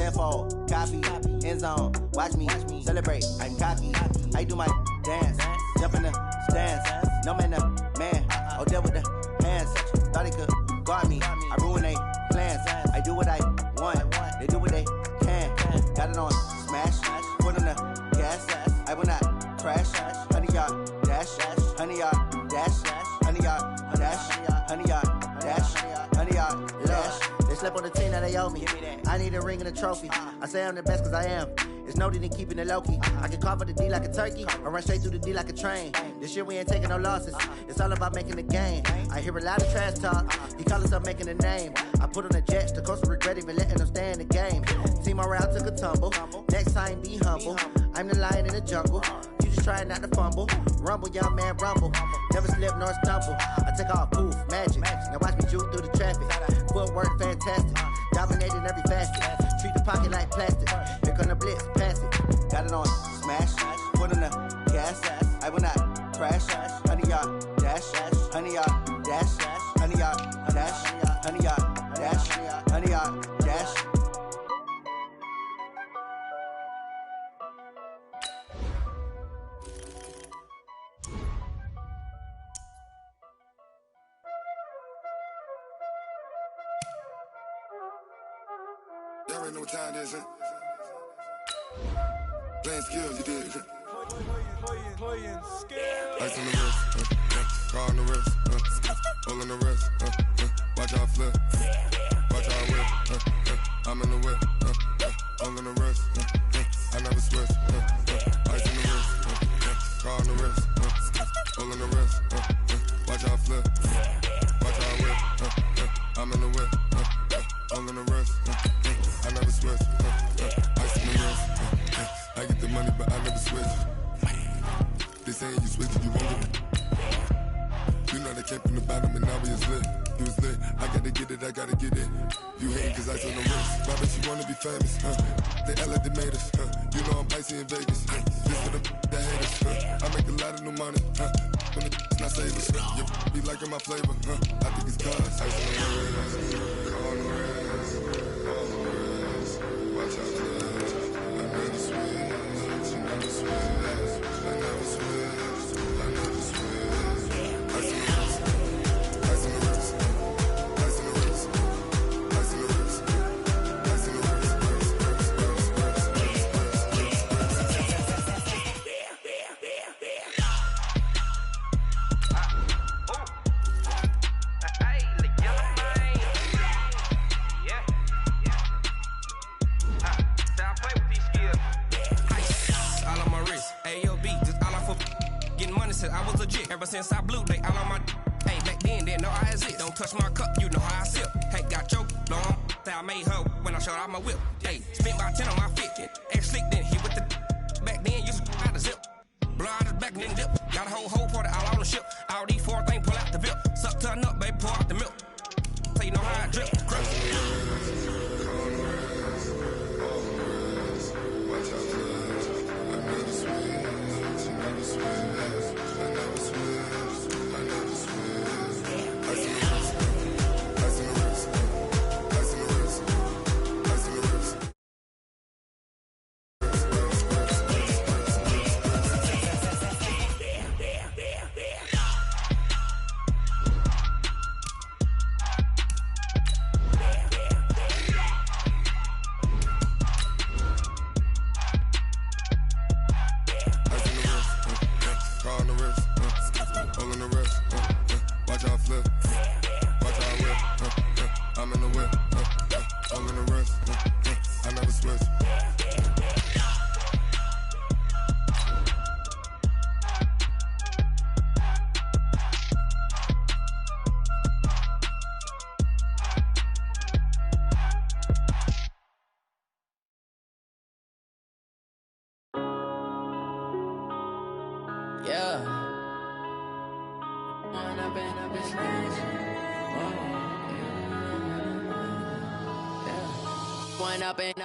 tenfold, copy, end zone. Watch me celebrate. I'm cocky. I do my dance, jump in the stands. No man, man. Oh, there with the hands. Thought he could guard me. I ruin they plans. I do what I want. They do what they can. Got it on smash. Put on the gas. I will not crash. 100-yard dash. 100-yard dash. 100-yard dash. 100-yard dash. 100-yard dash. They slept on the team that they owe me. I need a ring and a trophy. I say I'm the best cause I am. It's noted in keeping it low-key. I can carve up the D like a turkey or run straight through the D like a train. This year we ain't taking no losses. It's all about making the game. I hear a lot of trash talk. He call himself making a name. I put on the jets. The coach regret even letting them stay in the game. Team morale took a tumble. Next time be humble. I'm the lion in the jungle. You just trying not to fumble. Rumble, young man, rumble. Never slip nor stumble. I take off, poof, magic. Now watch me juke through the traffic. Footwork fantastic. Dominating every facet. Treat the pocket like plastic. Here come the blitz, pass it. Got it on smash. Put on the gas. I will not crash. 100-yard dash. 100-yard dash. 100-yard dash. 100-yard dash. 100-yard dash. Y'all already know what time it is, huh? Playing skills, you did. Playing skills. Ice on the wrist, car on the wrist, all on the wrist, watch out flip, watch out whip, I'm in the whip, all on the wrist, I never switch, ice on the wrist, car on the wrist, all on the wrist, watch out flip, watch out whip, I'm in the whip, all on the wrist, I never switch, ice on the wrist, I get the money but I never switch. They saying you switch and you won't get it. You know they came from the bottom and now we is lit. You was lit, I gotta get it, I gotta get it. You hating cause ice on the wrist. Why bet you wanna be famous, They act like they made us, You know I'm icy in Vegas, This for the that hate us, I make a lot of new money, When it's not savers, You be liking my flavor, I think it's cause ice on the wrist, on the wrist, on the wrist. Watch out for this, I never switch, you never switch. I never switch, I never switch. Ice on the wrist, ice on the wrist, ice on the wrist, ice on the wrist, ice on the wrist, I was legit. Ever since I blew, they all on my hey, back then, didn't know I exist. Don't touch my cup, you know how I sip. Hey, got choked, blow on. Say I made her when I showed out my whip. Hey, spent about 10 on my fit. Ex slick, then hit with the back then, used to out the zip. Blow out his back, then dip. Got a whole party all on the ship. All these four things pull out the VIP. Suck to a nut, baby, pour out the milk. So you know how I drip. Crush. Watch out for this. I never switch, you never switch. I never switch, I never switch. Ice on the wrist, ice on the wrist, ice on the wrist, ice on the wrist.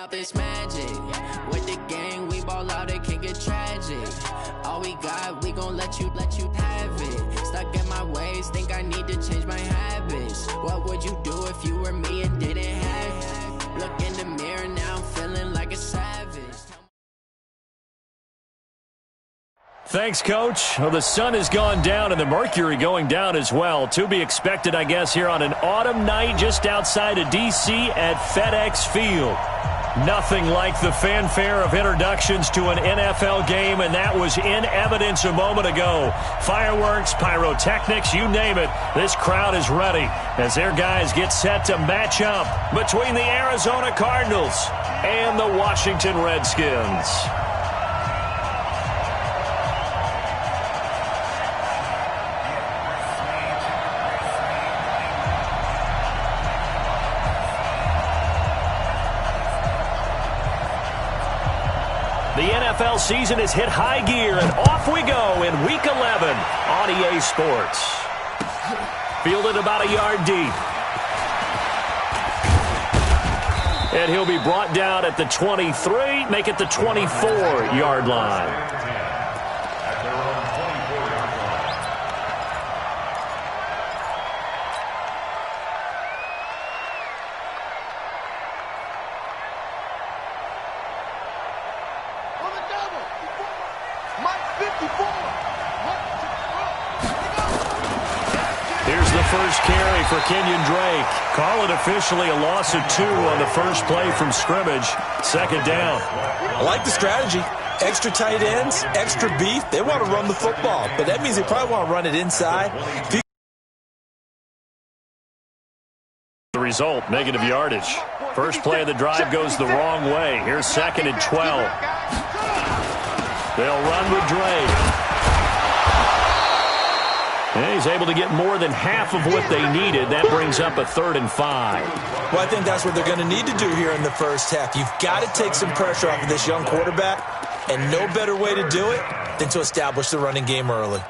Up this magic. With the gang, we ball out, it can get tragic. All we got, we gon' let you have it. Stuck in my ways, think I need to change my habits. What would you do if you were me and didn't have it? Look in the mirror, now I'm feeling Thanks, Coach. Well, the sun has gone down and the mercury going down as well. To be expected, I guess, here on an autumn night just outside of D.C. at FedEx Field. Nothing like the fanfare of introductions to an NFL game, and that was in evidence a moment ago. Fireworks, pyrotechnics, you name it. This crowd is ready as their guys get set to match up between the Arizona Cardinals and the Washington Redskins. The NFL season has hit high gear, and off we go in Week 11 on EA Sports. Fielded about a yard deep. And he'll be brought down at the 23, make it the 24-yard line. Here's the first carry for Kenyon Drake. Call it officially a loss of 2 on the first play from scrimmage. Second down. I like the strategy. Extra tight ends, extra beef. They want to run the football, but that means they probably want to run it inside. The result, negative yardage. First play of the drive goes the wrong way. Here's 2nd and 12. They'll run with Drake. And he's able to get more than half of what they needed. That brings up a 3rd and 5. Well, I think that's what they're going to need to do here in the first half. You've got to take some pressure off of this young quarterback, and no better way to do it than to establish the running game early.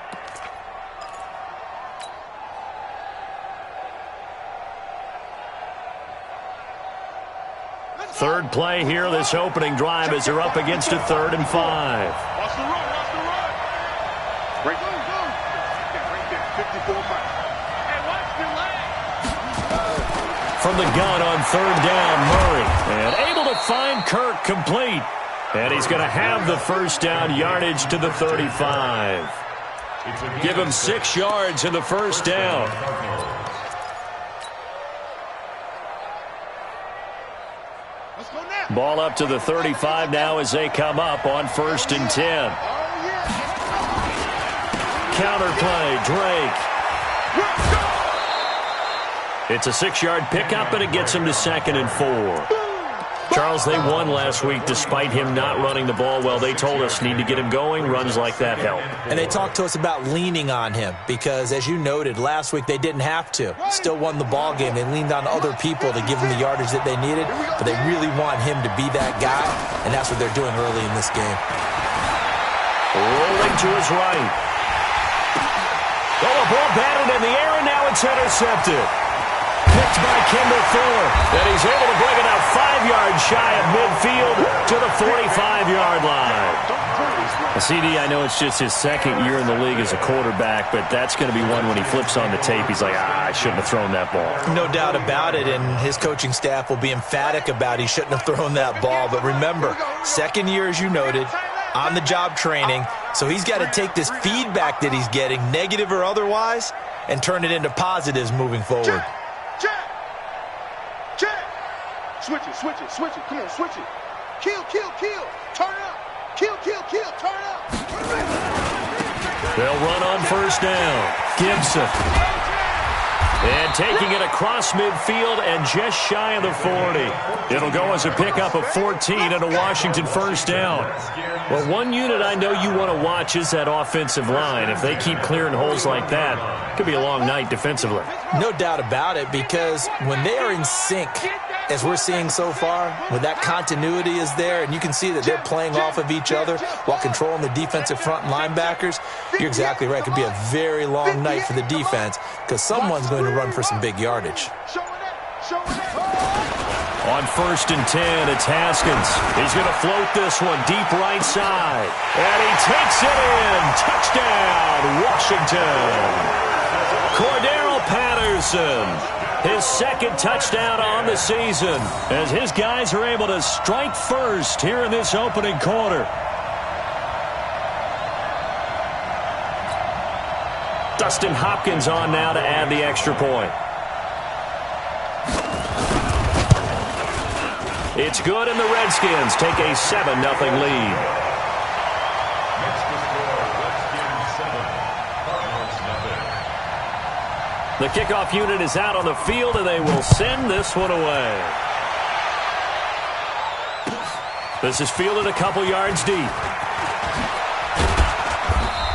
Third play here, this opening drive, as they're up against a 3rd and 5. Watch the run, watch the run. Right there, right there, 54 miles. And watch the leg. From the gun on 3rd down, Murray. And able to find Kirk complete. And he's going to have the first down, yardage to the 35. Give him 6 yards in the first down. Ball up to the 35 now as they come up on 1st and 10. Counter play, Drake. It's a 6-yard pickup, and it gets him to 2nd and 4. Charles, they won last week despite him not running the ball well. They told us need to get him going. Runs like that help. And they talked to us about leaning on him because, as you noted, last week they didn't have to. Still won the ball game. They leaned on other people to give them the yardage that they needed, but they really want him to be that guy, and that's what they're doing early in this game. Rolling to his right. Oh, a ball batted in the air, and now it's intercepted. Picked by Kendall Fuller, and he's able to bring it out 5 yards shy of midfield to the 45-yard line. CD, I know it's just his 2nd year in the league as a quarterback, but that's going to be one when he flips on the tape, he's like, I shouldn't have thrown that ball. No doubt about it, and his coaching staff will be emphatic about he shouldn't have thrown that ball. But remember, 2nd year, as you noted, on-the-job training, so he's got to take this feedback that he's getting, negative or otherwise, and turn it into positives moving forward. Switch it, switch it, switch it. Come on, switch it. Kill, kill, kill. Turn it up. Kill, kill, kill. Turn it up. They'll run on 1st down. Gibson. And taking it across midfield and just shy of the 40. It'll go as a pickup of 14 and a Washington 1st down. Well, one unit I know you want to watch is that offensive line. If they keep clearing holes like that, it could be a long night defensively. No doubt about it, because when they are in sync, as we're seeing so far, when that continuity is there, and you can see that they're playing off of each other while controlling the defensive front linebackers, you're exactly right. It could be a very long night for the defense because someone's going to run for some big yardage. On 1st and 10, it's Haskins. He's going to float this one deep right side. And he takes it in. Touchdown, Washington. Cordero Patterson. His 2nd touchdown on the season as his guys are able to strike first here in this opening quarter. Dustin Hopkins on now to add the extra point. It's good, and the Redskins take a 7-0 lead. The kickoff unit is out on the field, and they will send this one away. This is fielded a couple yards deep.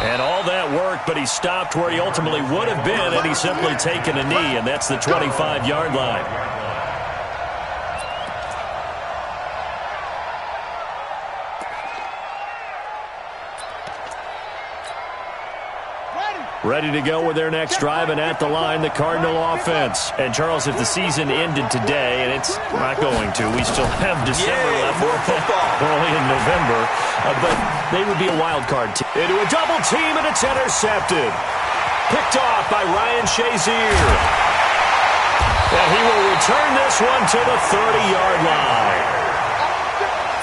And all that work, but he stopped where he ultimately would have been had he simply taken a knee, and that's the 25-yard line. Ready to go with their next drive, and at the line, the Cardinal offense. And, Charles, if the season ended today, and it's not going to, we still have December left. More football. We're only in November, but they would be a wild card team. Into a double team, and it's intercepted. Picked off by Ryan Shazier. And he will return this one to the 30-yard line.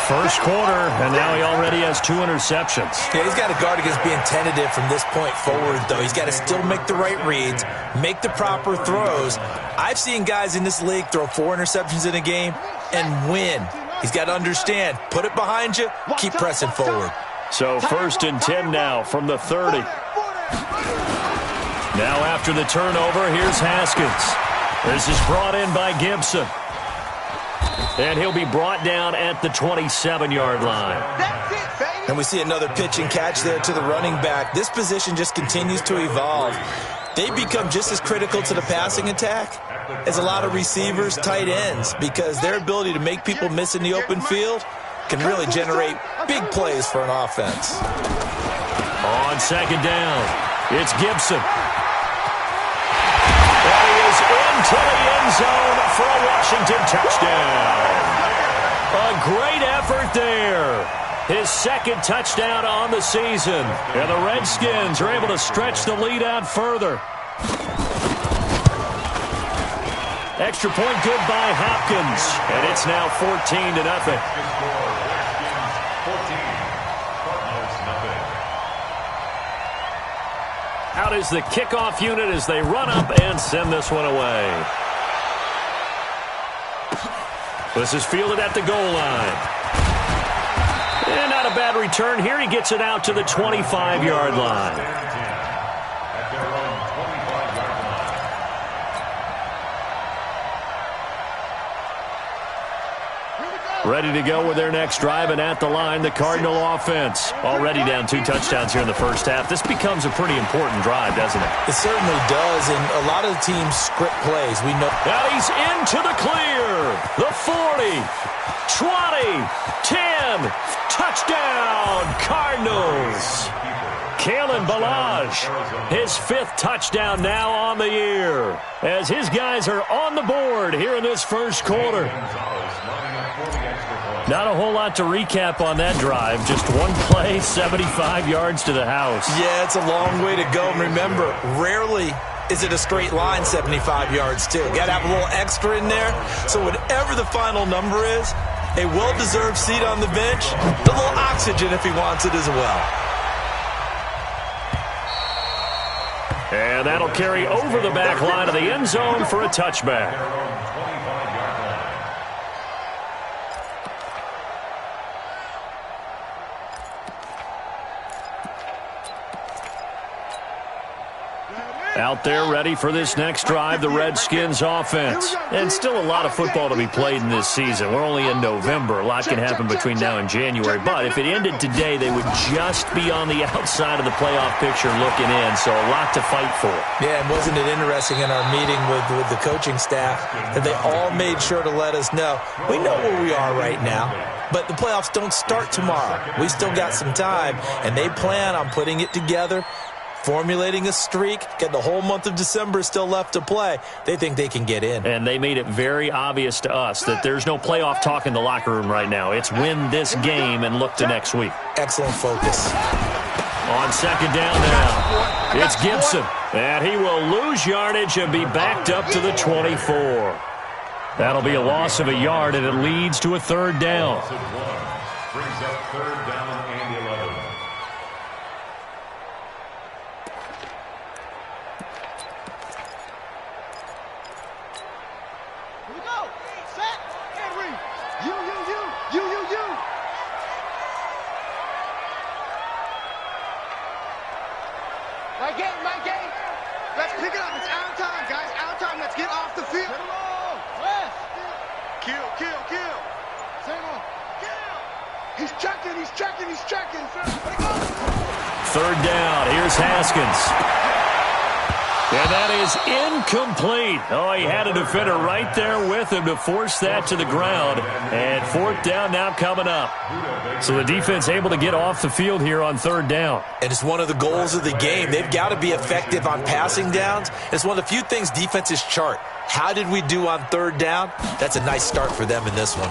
First quarter, and now he already has 2 interceptions. Yeah, he's got to guard against being tentative from this point forward, though. He's got to still make the right reads, make the proper throws. I've seen guys in this league throw 4 interceptions in a game and win. He's got to understand, put it behind you, keep pressing forward. So 1st and 10 now from the 30. Now after the turnover, here's Haskins. This is brought in by Gibson. And he'll be brought down at the 27-yard line. And we see another pitch and catch there to the running back. This position just continues to evolve. They become just as critical to the passing attack as a lot of receivers, tight ends, because their ability to make people miss in the open field can really generate big plays for an offense. On 2nd down, it's Gibson. And he is into the end zone for a Washington touchdown. A great effort there. His 2nd touchdown on the season. And the Redskins are able to stretch the lead out further. Extra point good by Hopkins. And it's now 14-0. Out is the kickoff unit as they run up and send this one away. This is fielded at the goal line. And not a bad return here. He gets it out to the 25-yard line. Ready to go with their next drive, and at the line, the Cardinal offense. Already down 2 touchdowns here in the first half. This becomes a pretty important drive, doesn't it? It certainly does, and a lot of the teams script plays. We know. Now he's into the clear. The 40, 20, 10. Touchdown, Cardinals. Kalen Ballage, his 5th touchdown now on the year, as his guys are on the board here in this first quarter. Not a whole lot to recap on that drive. Just one play, 75 yards to the house. Yeah, it's a long way to go. And remember, rarely is it a straight line 75 yards, too. Got to have a little extra in there. So whatever the final number is, a well-deserved seat on the bench, a little oxygen if he wants it as well. And that'll carry over the back line of the end zone for a touchback. Out there ready for this next drive, the Redskins offense. And still a lot of football to be played in this season. We're only in November. A lot can happen between now and January. But if it ended today, they would just be on the outside of the playoff picture looking in. So a lot to fight for. Yeah, and wasn't it interesting in our meeting with the coaching staff that they all made sure to let us know, we know where we are right now, but the playoffs don't start tomorrow. We still got some time, and they plan on putting it together, formulating a streak, getting the whole month of December still left to play. They think they can get in. And they made it very obvious to us that there's no playoff talk in the locker room right now. It's win this game and look to next week. Excellent focus. On 2nd down now, it's Gibson. And he will lose yardage and be backed up to the 24. That'll be a loss of a yard, and it leads to a 3rd down. Brings up 3rd down and 11. Pick it up. It's our time, guys. Our time. Let's get off the field. Kill. He's checking. Third down. Here's Haskins. And that is incomplete. Oh, he had a defender right there with him to force that to the ground. And fourth down now coming up. So the defense able to get off the field here on third down. And it's one of the goals of the game. They've got to be effective on passing downs. It's one of the few things defenses chart. How did we do on third down? That's a nice start for them in this one.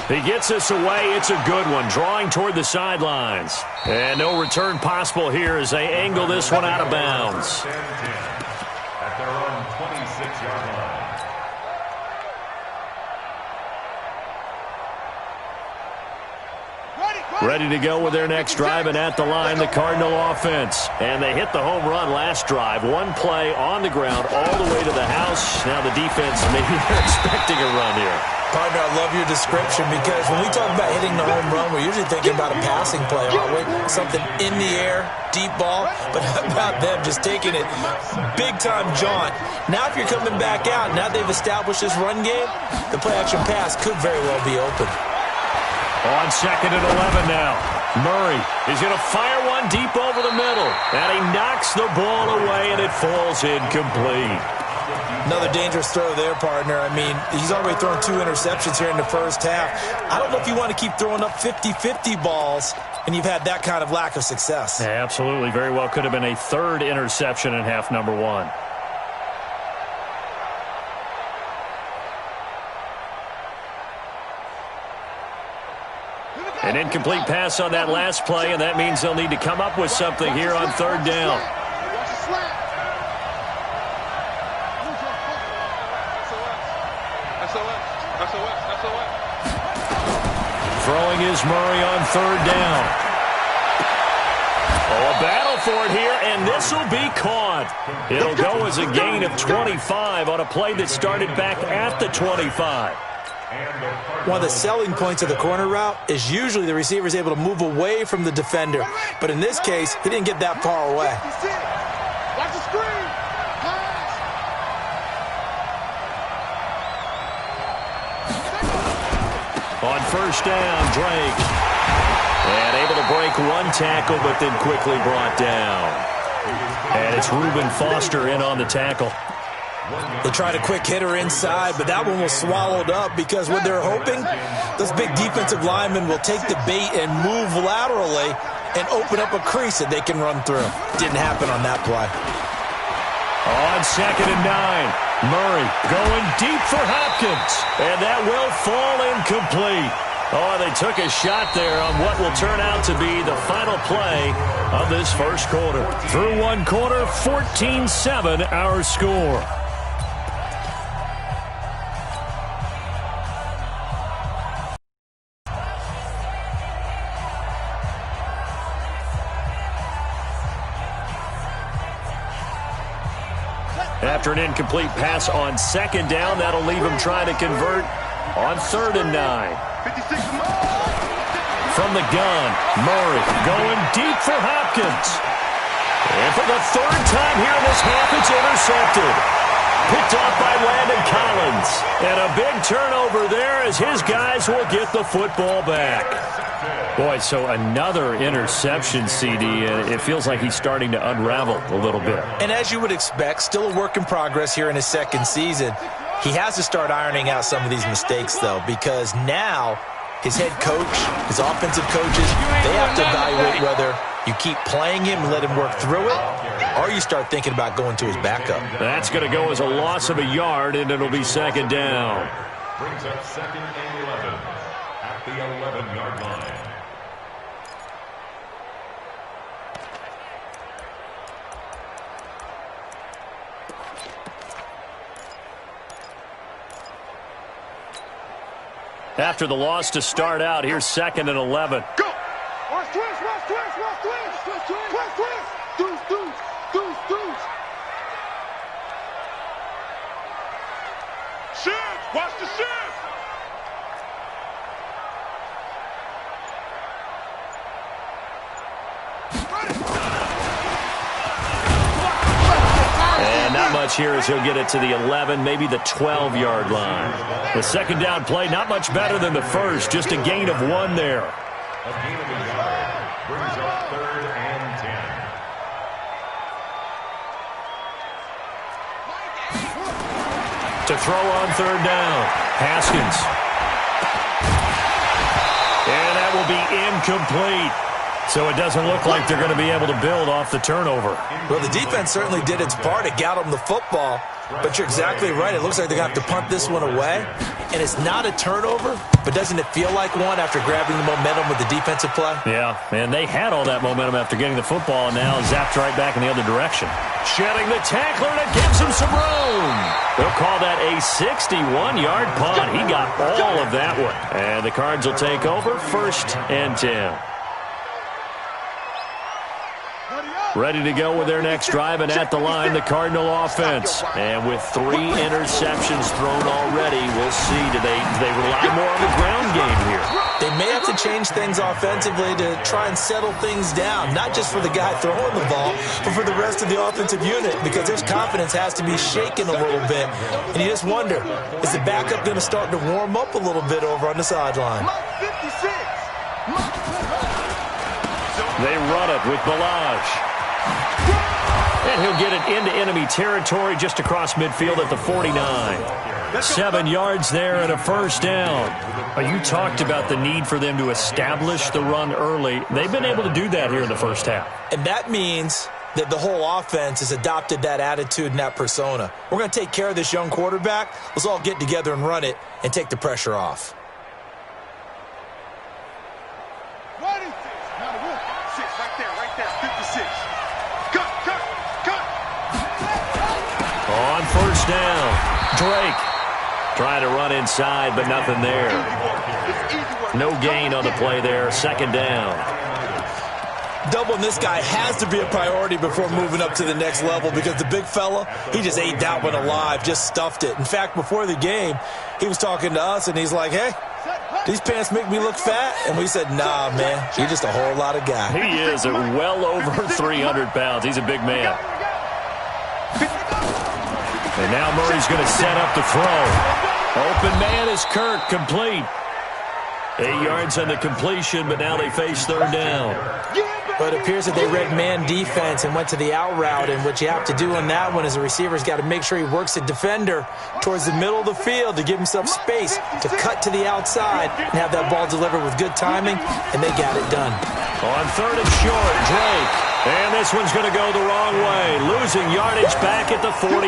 He gets us away. It's a good one. Drawing toward the sidelines. And no return possible here as they angle this one out of bounds. At their own 26-yard line. Ready to go with their next drive, and at the line, the Cardinal offense. And they hit the home run last drive. One play on the ground all the way to the house. Now the defense, maybe they're expecting a run here. Partner, I love your description because when we talk about hitting the home run, we're usually thinking about a passing play, aren't we? Something in the air, deep ball. But how about them just taking it big-time jaunt? Now if you're coming back out, now they've established this run game, the play-action pass could very well be open. On second and 11 now. Murray is going to fire one deep over the middle. And he knocks the ball away, and it falls incomplete. Another dangerous throw there, partner. I mean, he's already thrown 2 interceptions here in the first half. I don't know if you want to keep throwing up 50-50 balls, and you've had that kind of lack of success. Yeah, absolutely. Very well could have been a third interception in half number 1. An incomplete pass on that last play, and that means they'll need to come up with something here on third down. Throwing is Murray on third down. Oh, a battle for it here, and this will be caught. It'll go as a gain of 25 on a play that started back at the 25. One of the selling points of the corner route is usually the receiver is able to move away from the defender. But in this case, he didn't get that far away. Watch the screen. On first down, Drake. And able to break one tackle, but then quickly brought down. And it's Reuben Foster in on the tackle. They tried a quick hitter inside, but that one was swallowed up because what they're hoping, those big defensive linemen will take the bait and move laterally and open up a crease that they can run through. Didn't happen on that play. On second and 9, Murray going deep for Hopkins, and that will fall incomplete. Oh, they took a shot there on what will turn out to be the final play of this first quarter. Through one quarter, 14-7 our score. After an incomplete pass on second down, that'll leave him trying to convert on third and 9. From the gun, Murray going deep for Hopkins. And for the third time here in this half, it's intercepted. Picked off by Landon Collins. And a big turnover there as his guys will get the football back. Boy, so another interception, CD. It feels like he's starting to unravel a little bit. And as you would expect, still a work in progress here in his second season. He has to start ironing out some of these mistakes, though, because now his head coach, his offensive coaches, they have to evaluate whether you keep playing him and let him work through it, or you start thinking about going to his backup. That's going to go as a loss of a yard, and it'll be second down. Brings up second and 11 at the 11-yard line. After the loss to start out, here's second and 11. Go! Watch twist, watch twist, watch twist, twist, twist, twist, twist. Deuce, deuce, deuce, deuce. Shift, watch the shift. And Not much here as he'll get it to the 11, maybe the 12-yard line. The second down play, not much better than the first, just a gain of 1 there. A gain of a yard brings up 3rd and 10. To throw on 3rd down, Haskins. And that will be incomplete. So it doesn't look like they're going to be able to build off the turnover. Well, the defense certainly did its part. It got them the football. But you're exactly right. It looks like they're going to have to punt this one away. And it's not a turnover, but doesn't it feel like one after grabbing the momentum with the defensive play? Yeah, and they had all that momentum after getting the football, and now zapped right back in the other direction. Shedding the tackler, and it gives him some room. They'll call that a 61-yard punt. He got all of that one. And the Cards will take over 1st and 10. Ready to go with their next drive, and at the line, the Cardinal offense. And with 3 interceptions thrown already, we'll see. Do they rely more on the ground game here? They may have to change things offensively to try and settle things down, not just for the guy throwing the ball, but for the rest of the offensive unit, because their confidence has to be shaken a little bit. And you just wonder, is the backup going to start to warm up a little bit over on the sideline? They run it with Balaj. And he'll get it into enemy territory just across midfield at the 49. 7 yards there and a 1st down. You talked about the need for them to establish the run early. They've been able to do that here in the first half. And that means that the whole offense has adopted that attitude and that persona. We're going to take care of this young quarterback. Let's all get together and run it and take the pressure off. On 1st down, Drake trying to run inside, but nothing there. No gain on the play there. 2nd down. Doubling this guy has to be a priority before moving up to the next level, because the big fella, he just ate that one alive, just stuffed it. In fact, before the game, he was talking to us, and he's like, hey, these pants make me look fat? And we said, nah, man, you're just a whole lot of guy. He is well over 300 pounds. He's a big man. And now Murray's going to set up the throw. Open man is Kirk, complete. 8 yards on the completion, but now they face 3rd down. But it appears that they read man defense and went to the out route, and what you have to do on that one is the receiver's got to make sure he works the defender towards the middle of the field to give himself space to cut to the outside and have that ball delivered with good timing, and they got it done. On 3rd and short, Drake. And this one's going to go the wrong way, losing yardage back at the 42.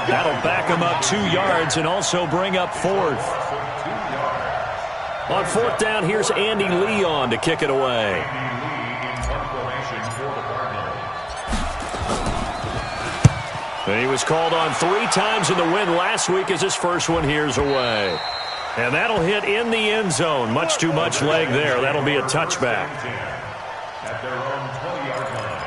That'll back him up 2 yards and also bring up 4th. On 4th down, here's Andy Leon to kick it away. And he was called on 3 times in the win last week as his first one here's away. And that'll hit in the end zone. Much too much leg there. That'll be a touchback. At their own 20-yard line.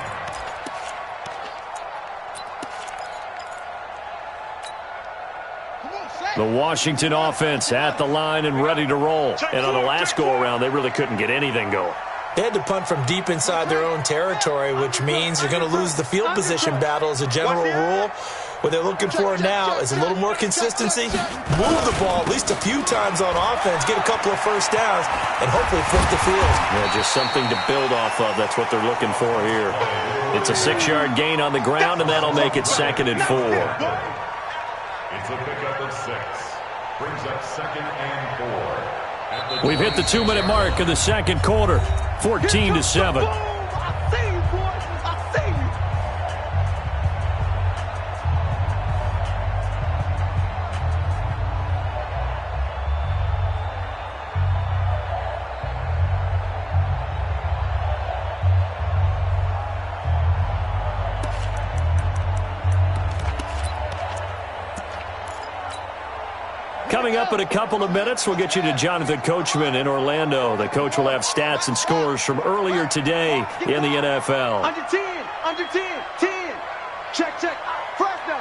The Washington offense at the line and ready to roll. And on the last go-around, they really couldn't get anything going. They had to punt from deep inside their own territory, which means you're going to lose the field position battle as a general rule. What they're looking for now is a little more consistency, move the ball at least a few times on offense, get a couple of 1st downs, and hopefully flip the field. Yeah, just something to build off of. That's what they're looking for here. It's a 6-yard gain on the ground, and that'll make it 2nd and 4. It's a pickup of 6. Brings up 2nd and 4. We've hit the 2-minute mark of the 2nd quarter, 14-7. Coming up in a couple of minutes, we'll get you to Jonathan Coachman in Orlando. The coach will have stats and scores from earlier today in the NFL. Under 10, 10. Check. Fresno.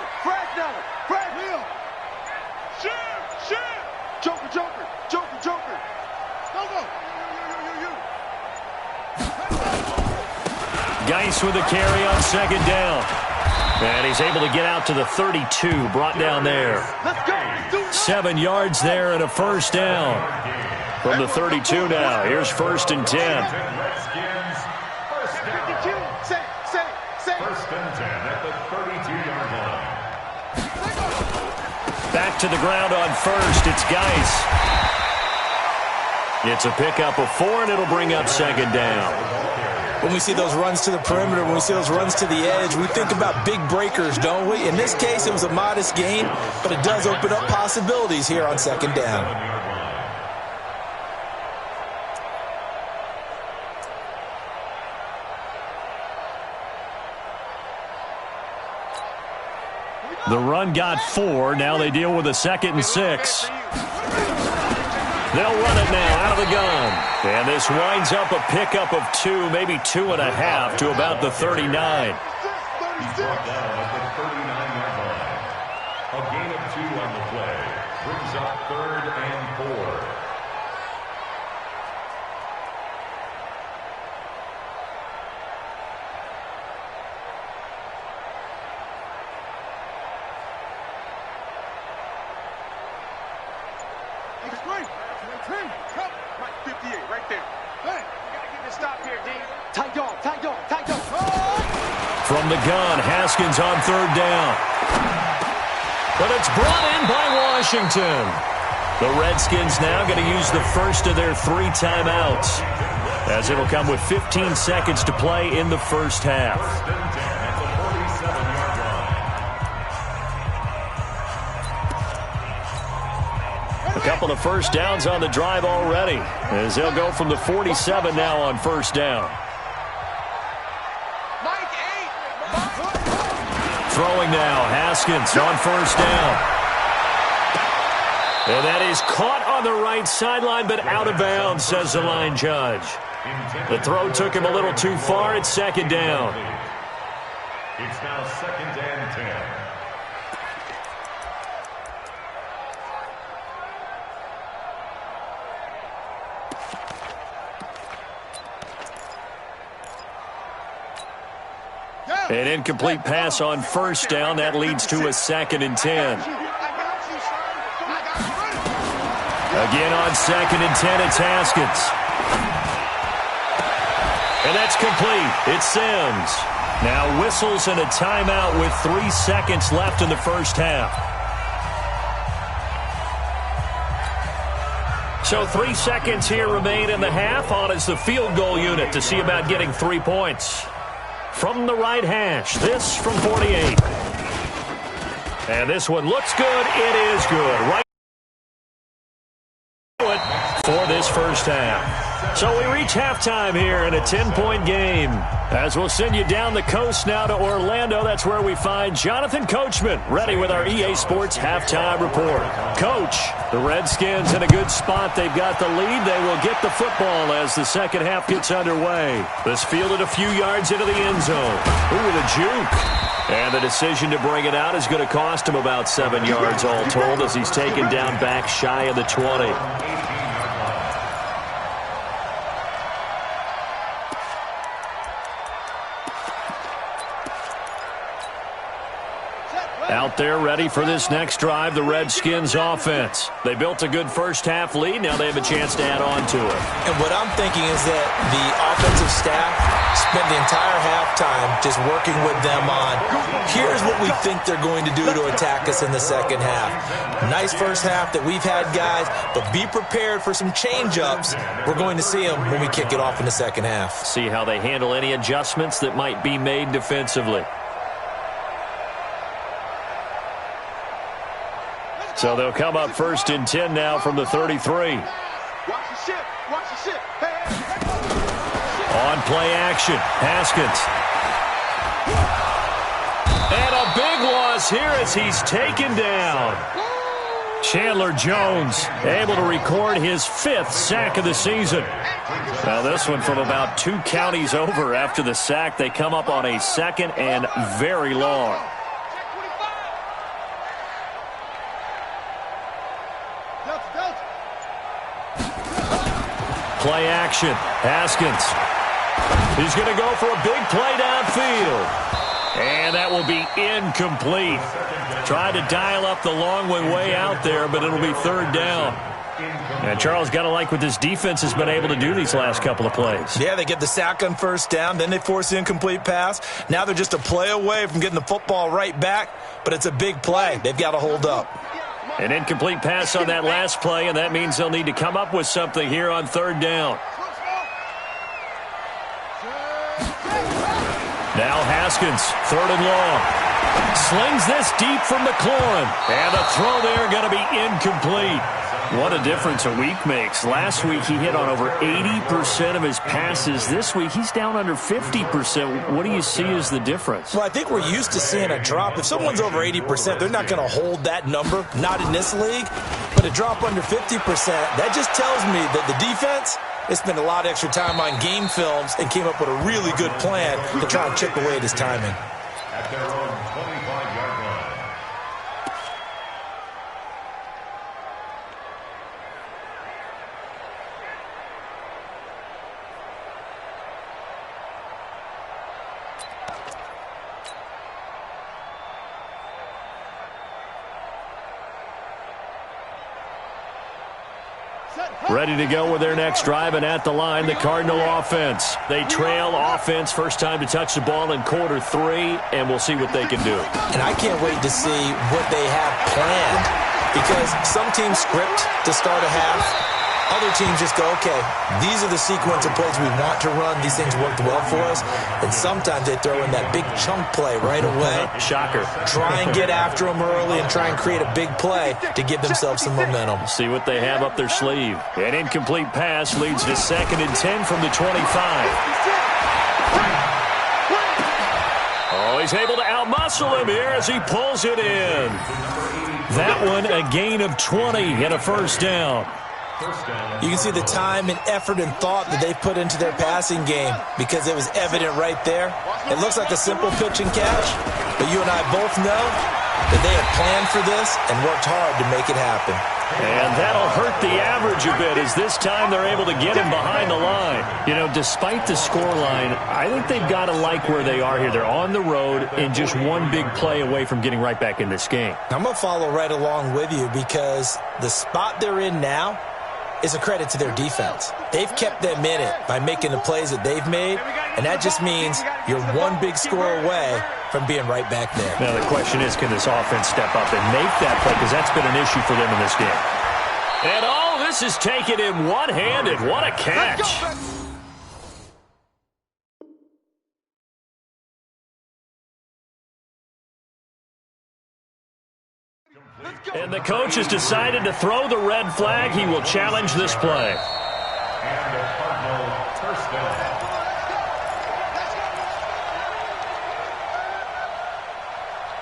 Shoot. Joker. Go. Geis with a carry on 2nd down. And he's able to get out to the 32, brought down there. 7 yards there and a first down. From the 32 now, here's 1st and 10. First and 10 at the 32-yard line. Back to the ground on first. It's Geis. It's a pickup of 4, and it'll bring up 2nd down. When we see those runs to the perimeter, when we see those runs to the edge, we think about big breakers, don't we? In this case, it was a modest gain, but it does open up possibilities here on 2nd down. The run got 4. Now they deal with a 2nd and 6. They'll run it now out of the gun. And this winds up a pickup of 2, maybe 2.5 to about the 39. He's brought down at the 39-yard line. A gain of 2 on the play. Brings up 3rd and 4. From the gun, Haskins on 3rd down. But it's brought in by Washington. The Redskins now going to use the first of their 3 timeouts, as it'll come with 15 seconds to play in the first half. A couple of first downs on the drive already, as they'll go from the 47 now on 1st down. Throwing now, Haskins on 1st down. And that is caught on the right sideline, but out of bounds, says the line judge. The throw took him a little too far. It's 2nd down. It's now 2nd and 10. An incomplete pass on 1st down. That leads to a 2nd and 10. Again on 2nd and 10, it's Haskins. And that's complete. It's Sims. Now whistles and a timeout with 3 seconds left in the first half. So 3 seconds here remain in the half. On is the field goal unit to see about getting 3 points. From the right hash, this from 48. And this one looks good. It is good. Right for this first half. So we reach halftime here in a 10-point game. As we'll send you down the coast now to Orlando, that's where we find Jonathan Coachman, ready with our EA Sports halftime report. Coach, the Redskins in a good spot. They've got the lead. They will get the football as the second half gets underway. This fielded a few yards into the end zone. Ooh, the juke. And the decision to bring it out is going to cost him about 7 yards all told, as he's taken down back shy of the 20. Out there ready for this next drive, the Redskins offense. They built a good first half lead. Now they have a chance to add on to it. And what I'm thinking is that the offensive staff spent the entire halftime just working with them on, here's what we think they're going to do to attack us in the second half. Nice first half that we've had, guys, but be prepared for some change-ups. We're going to see them when we kick it off in the second half. See how they handle any adjustments that might be made defensively. So they'll come up 1st and 10 now from the 33. On play action, Haskins. And a big loss here as he's taken down. Chandler Jones able to record his 5th sack of the season. Now this one from about 2 counties over. After the sack, they come up on a 2nd and very long. Play action. Haskins. He's going to go for a big play downfield. And that will be incomplete. Tried to dial up the long one way out there, but it'll be third down. And Charles, got to like what this defense has been able to do these last couple of plays. Yeah, they get the sack on first down, then they force the incomplete pass. Now they're just a play away from getting the football right back, but it's a big play. They've got to hold up. An incomplete pass on that last play, and that means they'll need to come up with something here on third down. Now Haskins, third and long. Slings this deep from McLaurin. And the throw there going to be incomplete. What a difference a week makes. Last week he hit on over 80% of his passes. This week he's down under 50%. What do you see as the difference? Well, I think we're used to seeing a drop. If someone's over 80%, they're not going to hold that number, not in this league. But a drop under 50%, that just tells me that the defense, they spent a lot of extra time on game films and came up with a really good plan to try and chip away at his timing. At their own 25-yard line. Ready to go with their next drive, and at the line, the Cardinal offense. They trail offense, first time to touch the ball in quarter 3, and we'll see what they can do. And I can't wait to see what they have planned, because some teams script to start a half. Other teams just go, okay, these are the sequence of plays we want to run. These things worked well for us. And sometimes they throw in that big chunk play right away. Shocker. Try and get after them early and try and create a big play to give themselves some momentum. See what they have up their sleeve. An incomplete pass leads to 2nd and 10 from the 25. Oh, he's able to outmuscle him here as he pulls it in. That one, a gain of 20 and a first down. You can see the time and effort and thought that they've put into their passing game because it was evident right there. It looks like a simple pitch and catch, but you and I both know that they have planned for this and worked hard to make it happen. And that'll hurt the average a bit as this time they're able to get him behind the line. You know, despite the scoreline, I think they've got to like where they are here. They're on the road and just one big play away from getting right back in this game. I'm going to follow right along with you because the spot they're in now is a credit to their defense. They've kept them in it by making the plays that they've made, and that just means you're one big score away from being right back there. Now, the question is, can this offense step up and make that play? Because that's been an issue for them in this game. And all this is taken in one-handed. What a catch. And the coach has decided to throw the red flag. He will challenge this play. And the Cardinal first down.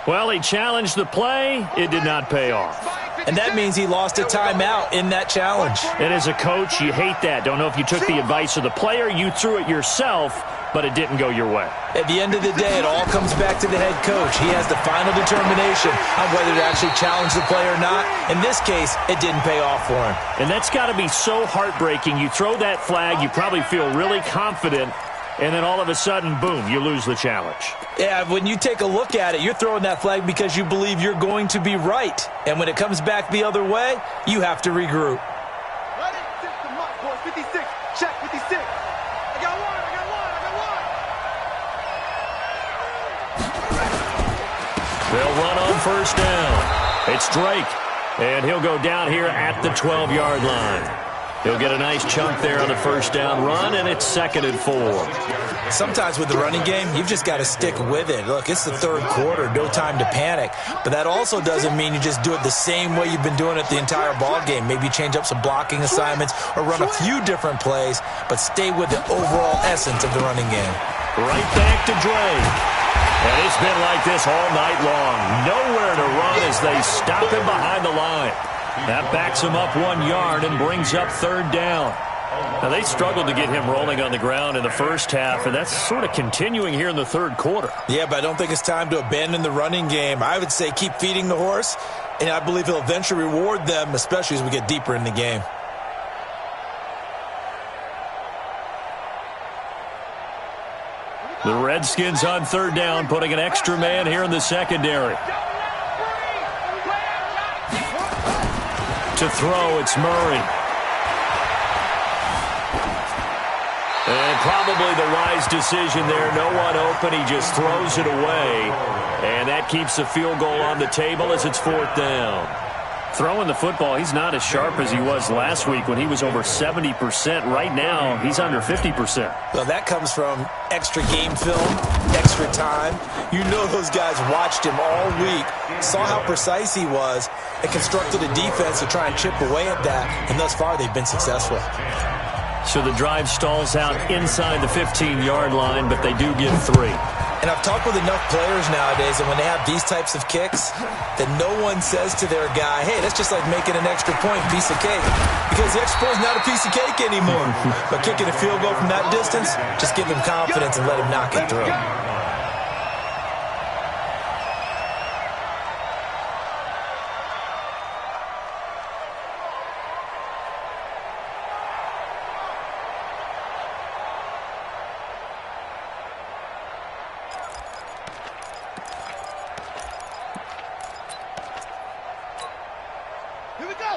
Well, he challenged the play. It did not pay off. And that means he lost a timeout in that challenge. And as a coach, you hate that. Don't know if you took the advice of the player, you threw it yourself, but it didn't go your way. At the end of the day, it all comes back to the head coach. He has the final determination on whether to actually challenge the play or not. In this case, it didn't pay off for him. And that's got to be so heartbreaking. You throw that flag, you probably feel really confident, and then all of a sudden, boom, you lose the challenge. Yeah, when you take a look at it, you're throwing that flag because you believe you're going to be right. And when it comes back the other way, you have to regroup. Ready? 56. Check 56. I got one. They'll run on first down. It's Drake, and he'll go down here at the 12-yard line. He'll get a nice chunk there on the first down run, and it's 2nd and 4. Sometimes with the running game, you've just got to stick with it. Look, it's the third quarter, no time to panic. But that also doesn't mean you just do it the same way you've been doing it the entire ball game. Maybe change up some blocking assignments or run a few different plays, but stay with the overall essence of the running game. Right back to Drake. And it's been like this all night long. Nowhere to run as they stop him behind the line. That backs him up 1 yard and brings up third down. Now, they struggled to get him rolling on the ground in the first half, and that's sort of continuing here in the third quarter. Yeah, but I don't think it's time to abandon the running game. I would say keep feeding the horse, and I believe he'll eventually reward them, especially as we get deeper in the game. The Redskins on third down, putting an extra man here in the secondary. To throw, it's Murray. And probably the wise decision there. No one open. He just throws it away. And that keeps the field goal on the table as it's fourth down. Throwing the football, he's not as sharp as he was last week when he was over 70%. Right now, he's under 50%. Well, that comes from extra game film, extra time. You know those guys watched him all week, saw how precise he was, and constructed a defense to try and chip away at that. And thus far, they've been successful. So the drive stalls out inside the 15-yard line, but they do get 3. And I've talked with enough players nowadays, and when they have these types of kicks, that no one says to their guy, hey, that's just like making an extra point, piece of cake. Because the extra point is not a piece of cake anymore. But kicking a field goal from that distance, just give him confidence and let him knock it through.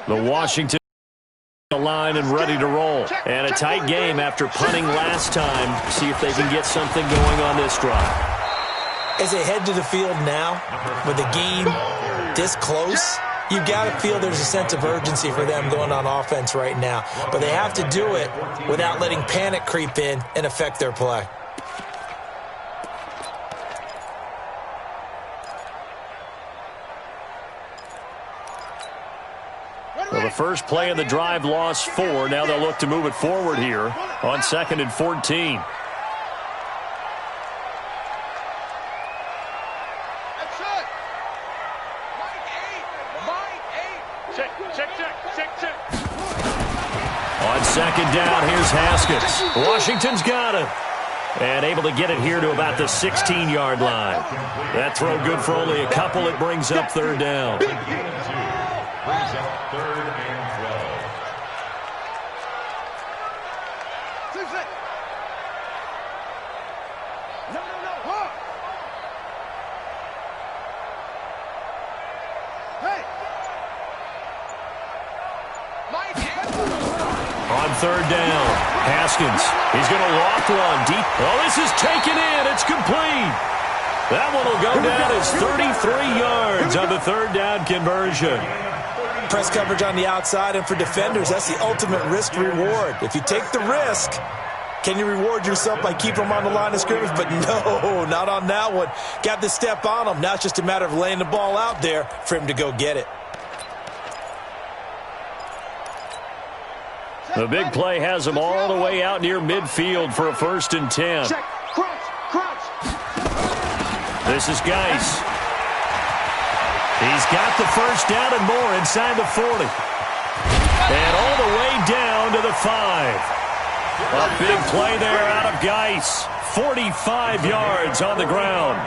The Washington line and ready to roll. And a tight game after punting last time. See if they can get something going on this drive. As they head to the field now, with the game this close, you got to feel there's a sense of urgency for them going on offense right now. But they have to do it without letting panic creep in and affect their play. Well, the first play of the drive lost 4. Now they'll look to move it forward here on 2nd and 14. On 2nd down, here's Haskins. Washington's got it. And able to get it here to about the 16-yard line. That throw good for only a couple. It brings up third down. Brings up 3rd and 12. On 3rd down, Haskins. He's going to loft one deep. Oh, this is taken in. It's complete. That one will go down as 33 yards on the 3rd down conversion. Press coverage on the outside, and for defenders, that's the ultimate risk-reward. If you take the risk, can you reward yourself by keeping them on the line of scrimmage? But no, not on that one. Got to step on them. Now it's just a matter of laying the ball out there for him to go get it. The big play has him all the way out near midfield for a 1st and 10. This is Geis. He's got the first down and more inside the 40. And all the way down to the 5. A big play there out of Geis. 45 yards on the ground.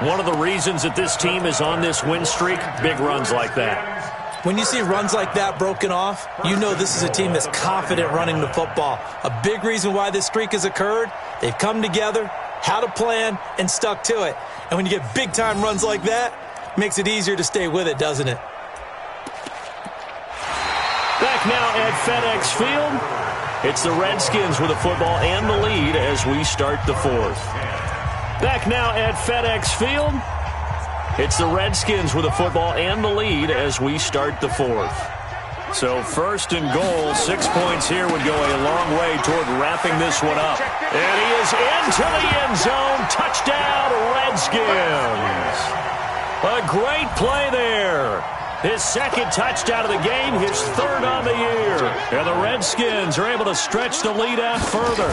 One of the reasons that this team is on this win streak, big runs like that. When you see runs like that broken off, you know this is a team that's confident running the football. A big reason why this streak has occurred, they've come together, had a plan, and stuck to it. And when you get big-time runs like that, makes it easier to stay with it, doesn't it? Back now at FedEx Field, it's the Redskins with the football and the lead as we start the 4th. Back now at FedEx Field, it's the Redskins with the football and the lead as we start the 4th. So 1st and goal, 6 points here would go a long way toward wrapping this one up. And he is into the end zone. Touchdown, Redskins. A great play there. His 2nd touchdown of the game, his 3rd on the year. And the Redskins are able to stretch the lead out further.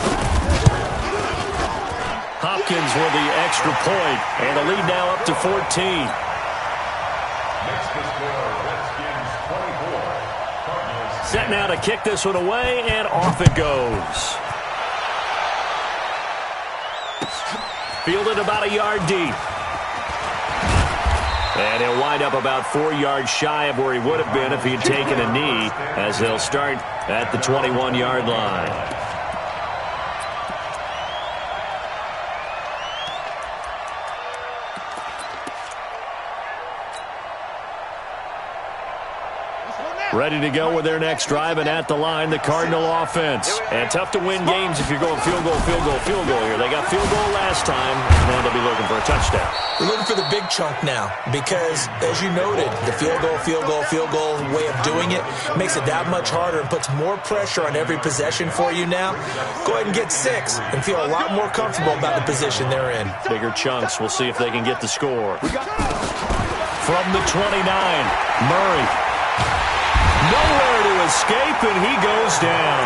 Hopkins with the extra point, and the lead now up to 14. Next to score, Redskins 24. Cardinals. Set now to kick this one away, and off it goes. Fielded about a yard deep. And he'll wind up about 4 yards shy of where he would have been if he had taken a knee, as they'll start at the 21-yard line. Ready to go with their next drive, and at the line, the Cardinal offense. And tough to win games if you're going field goal here. They got field goal last time, and now they'll be looking for a touchdown. They're looking for the big chunk now because, as you noted, the field goal way of doing it makes it that much harder and puts more pressure on every possession for you now. Go ahead and get 6 and feel a lot more comfortable about the position they're in. Bigger chunks. We'll see if they can get the score. From the 29, Murray. Nowhere to escape, and he goes down.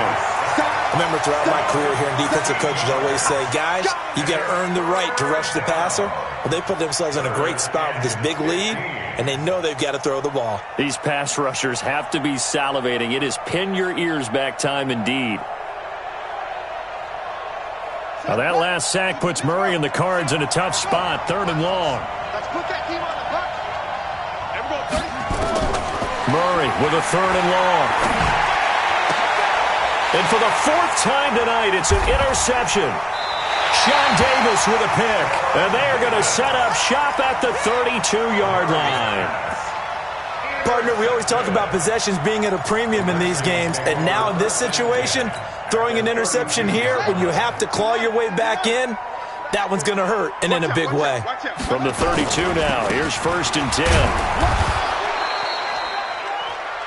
I remember throughout my career hearing defensive coaches always say, guys, you got to earn the right to rush the passer. Well, they put themselves in a great spot with this big lead, and they know they've got to throw the ball. These pass rushers have to be salivating. It is pin your ears back time indeed. Now that last sack puts Murray and the Cards in a tough spot, 3rd and long. Let's put that team on the bus. Everyone, 30. Murray with a 3rd and long. And for the 4th time tonight, it's an interception. Sean Davis with a pick. And they are going to set up shop at the 32-yard line. Partner, we always talk about possessions being at a premium in these games. And now in this situation, throwing an interception here when you have to claw your way back in, that one's going to hurt, and in a big way. From the 32 now, here's 1st and 10.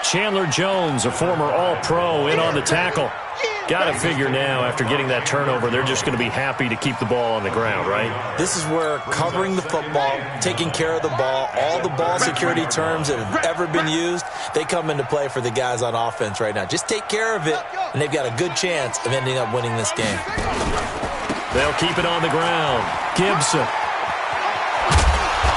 Chandler Jones, a former All-Pro, in on the tackle. Got to figure now, after getting that turnover, they're just going to be happy to keep the ball on the ground, right? This is where covering the football, taking care of the ball, all the ball security terms that have ever been used, they come into play for the guys on offense right now. Just take care of it, and they've got a good chance of ending up winning this game. They'll keep it on the ground. Gibson.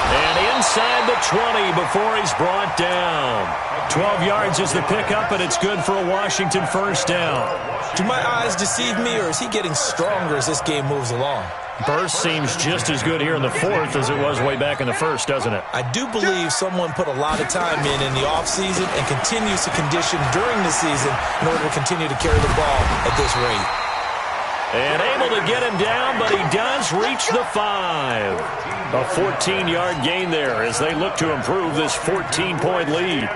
And inside the 20 before he's brought down. 12 yards is the pickup, and it's good for a Washington 1st down. Do my eyes deceive me, or is he getting stronger as this game moves along? Burst seems just as good here in the 4th as it was way back in the 1st, doesn't it? I do believe someone put a lot of time in the offseason and continues to condition during the season in order to continue to carry the ball at this rate. And able to get him down, but he does reach the 5. A 14-yard gain there as they look to improve this 14-point lead.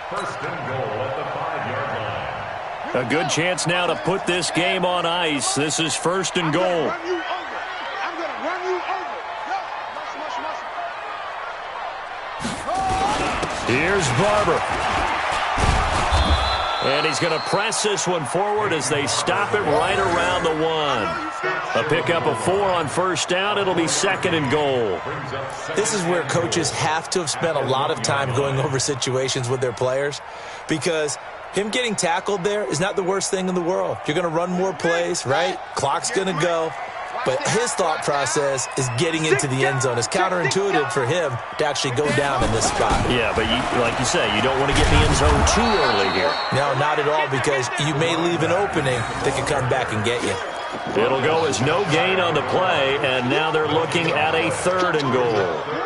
First and goal at the 5-yard line. A good chance now to put this game on ice. This is 1st and goal. I'm going to run you over. Here's Barber. And he's going to press this one forward as they stop it right around the 1. A pickup of 4 on 1st down. It'll be 2nd and goal. This is where coaches have to have spent a lot of time going over situations with their players, because him getting tackled there is not the worst thing in the world. You're going to run more plays, right? Clock's going to go. But his thought process is getting into the end zone. It's counterintuitive for him to actually go down in this spot. Yeah, but like you say, you don't want to get in the end zone too early here. No, not at all, because you may leave an opening that could come back and get you. It'll go as no gain on the play, and now they're looking at a 3rd and goal.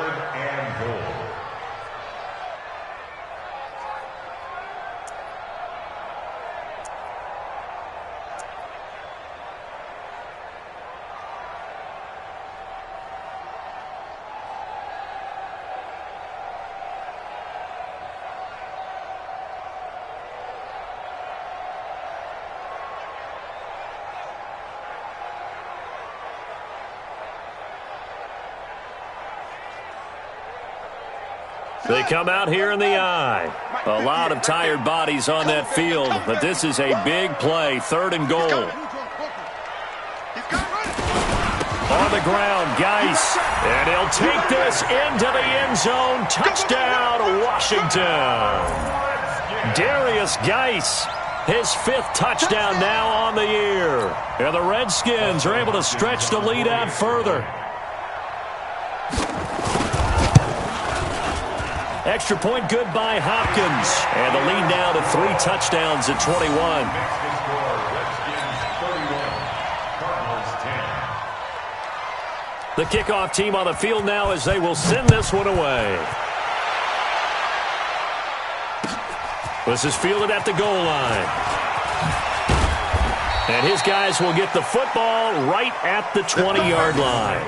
They come out here in the eye. A lot of tired bodies on that field, but this is a big play. 3rd and goal. On the ground, Geis. And he'll take this into the end zone. Touchdown, Washington. Darius Geis, his 5th touchdown now on the year. And the Redskins are able to stretch the lead out further. Extra point good by Hopkins. And the lead now to 3 touchdowns at 21. The kickoff team on the field now as they will send this one away. This is fielded at the goal line. And his guys will get the football right at the 20-yard line.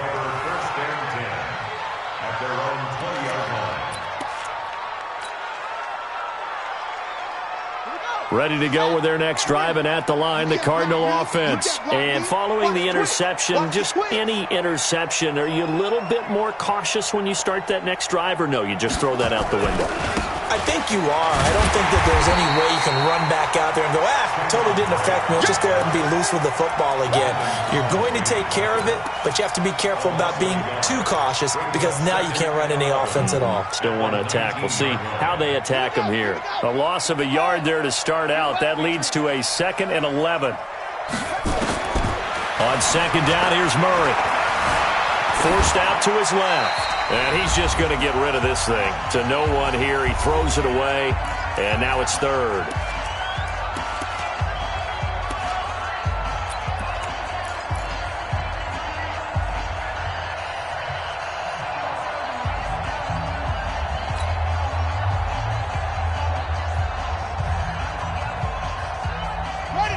Ready to go with their next drive, and at the line, the Cardinal offense. And following the interception, just any interception, are you a little bit more cautious when you start that next drive, or no, you just throw that out the window? I think you are. I don't think that there's any way you can run back out there and go, totally didn't affect me. Let's just go ahead and be loose with the football again. You're going to take care of it, but you have to be careful about being too cautious because now you can't run any offense at all. Still want to attack. We'll see how they attack them here. A loss of a yard there to start out. That leads to a 2nd and 11. On second down, here's Murray. Forced out to his left. And he's just going to get rid of this thing. To no one here. He throws it away. And now it's 3rd.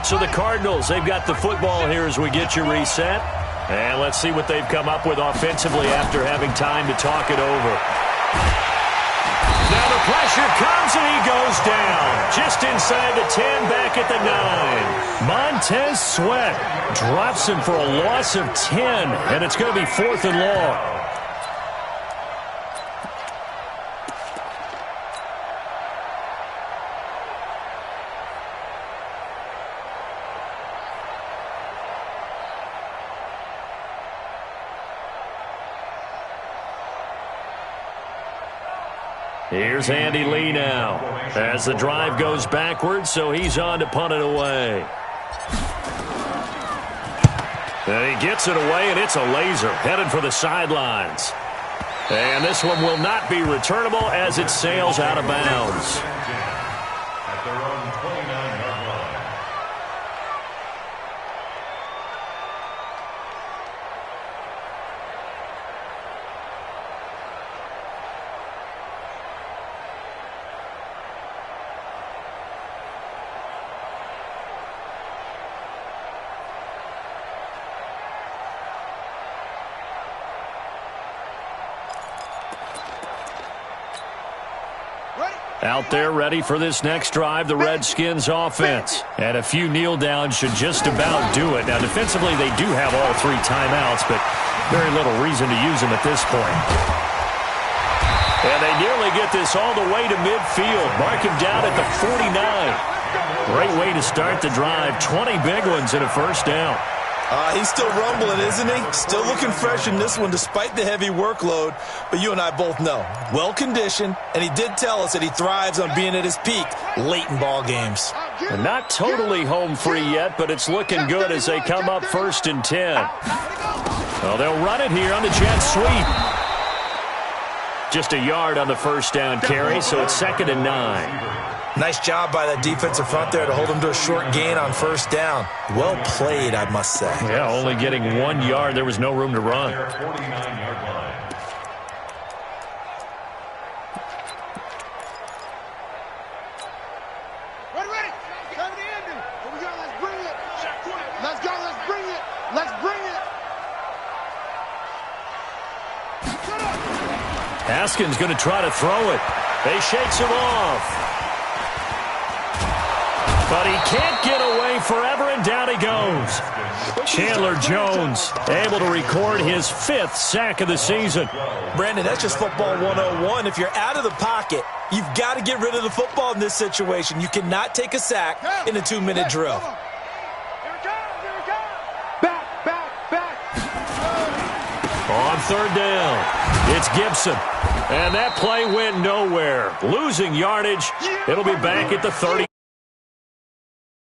So the Cardinals, they've got the football here as we get you reset. And let's see what they've come up with offensively after having time to talk it over. Now the pressure comes and he goes down. Just inside the 10, back at the 9. Montez Sweat drops him for a loss of 10. And it's going to be 4th and long. Here's Andy Lee now as the drive goes backwards, so he's on to punt it away. And he gets it away, and it's a laser headed for the sidelines. And this one will not be returnable as it sails out of bounds. At their own 29-yard line. Out there ready for this next drive, the Redskins offense. And a few kneel downs should just about do it. Now, defensively, they do have all 3 timeouts, but very little reason to use them at this point. And they nearly get this all the way to midfield. Mark him down at the 49. Great way to start the drive. 20 big ones and a first down. He's still rumbling, isn't he? Still looking fresh in this one despite the heavy workload. But you and I both know, well-conditioned, and he did tell us that he thrives on being at his peak late in ball games. And not totally home free yet, but it's looking good as they come up 1st and 10. Well, they'll run it here on the jet sweep. Just a yard on the first down carry, so it's 2nd and 9. Nice job by that defensive front there to hold him to a short gain on first down. Well played, I must say. Yeah, only getting 1 yard. There was no room to run. Their 49-yard line. Ready. Come to Andy. Here we go. Let's bring it. Let's go. Let's bring it. Let's bring it. Haskins going to try to throw it. They shakes him off. But he can't get away forever, and down he goes. Chandler Jones able to record his 5th sack of the season. Brandon, that's just football 101. If you're out of the pocket, you've got to get rid of the football in this situation. You cannot take a sack in a 2-minute drill. Back. On 3rd down, it's Gibson. And that play went nowhere. Losing yardage. It'll be back at the 30.